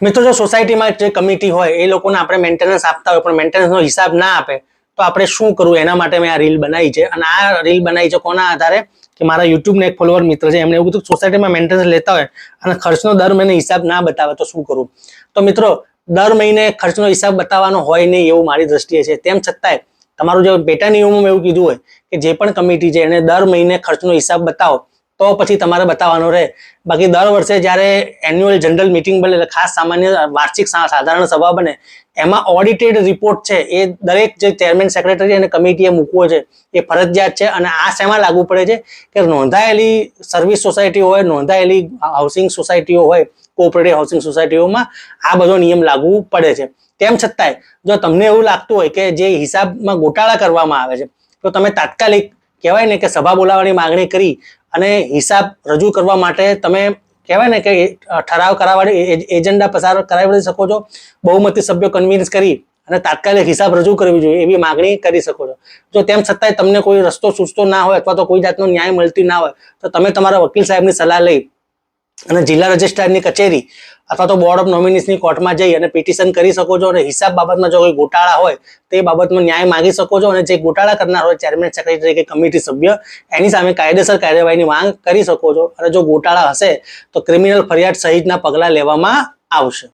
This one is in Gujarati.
મિત્રો જો સોસાયટીમાં જે કમિટી હોય એ લોકોને આપણે મેન્ટેનન્સ આપતા હોય પણ મેન્ટેનન્સનો હિસાબ ના આપે તો આપણે શું કરવું એના માટે મેં આ રીલ બનાવી છે. અને આ રીલ બનાવી છે કોના આધારે કે મારા યુટ્યુબને એક ફોલોવર મિત્ર છે, એમણે એવું કીધું સોસાયટીમાં મેન્ટેનન્સ લેતા હોય અને ખર્ચનો દર મહિને હિસાબ ના બતાવે તો શું કરવું. તો મિત્રો દર મહિને ખર્ચનો હિસાબ બતાવવાનો હોય નહીં એવું મારી દ્રષ્ટિએ છે. તેમ છતાંય તમારું જે પેટા નિયમોમાં એવું કીધું હોય કે જે પણ કમિટી છે એને દર મહિને ખર્ચનો હિસાબ બતાવો તો પછી તમારે બતાવવાનો રહે. બાકી દર વર્ષે જ્યારે એન્યુઅલ જનરલ મિટિંગ બને એટલે ખાસ સામાન્ય વાર્ષિક સાધારણ સભા બને એમાં ઓડિટેડ રિપોર્ટ છે એ દરેક જે ચેરમેન સેક્રેટરી અને કમિટીએ મૂકવો છે એ ફરજિયાત છે. અને આ શેમાં લાગુ પડે છે કે નોંધાયેલી સર્વિસ સોસાયટી હોય, નોંધાયેલી હાઉસિંગ સોસાયટીઓ હોય, કોઓપરેટિવ હાઉસિંગ સોસાયટીઓમાં આ બધો નિયમ લાગુ પડે છે. તેમ છતાંય જો તમને એવું લાગતું હોય કે જે હિસાબમાં ગોટાળા કરવામાં આવે છે તો તમે તાત્કાલિક કહેવાય ને કે સભા બોલાવવાની માંગણી કરી અને હિસાબ રજૂ કરવા માટે તમે કહેવાય ને કે ઠરાવ કરાવવાની એજન્ડા પસાર કરાવી શકો છો. બહુમતી સભ્યો કન્વિન્સ કરી અને તાત્કાલિક હિસાબ રજૂ કરવી જોઈએ એવી માંગણી કરી શકો છો. જો તેમ છતાંય તમને કોઈ રસ્તો સૂચતો ના હોય અથવા તો કોઈ જાતનો ન્યાય મળતી ના હોય તો તમે તમારા વકીલ સાહેબની સલાહ લઈ અને જિલ્લા રજિસ્ટ્રારની કચેરી અથવા તો બોર્ડ ઓફ નોમિનીસની કોર્ટમાં જઈ અને પિટિશન કરી શકો છો. અને હિસાબ બાબતમાં જો કોઈ ગોટાળા હોય તો એ બાબતમાં ન્યાય માંગી શકો છો. અને જે ગોટાળા કરનાર હોય ચેરમેન સેક્રેટરી કે કમિટી સભ્ય એની સામે કાયદેસર કાર્યવાહીની માંગ કરી શકો છો. અને જો ગોટાળા હશે તો ક્રિમિનલ ફરિયાદ સહિતના પગલાં લેવામાં આવશે.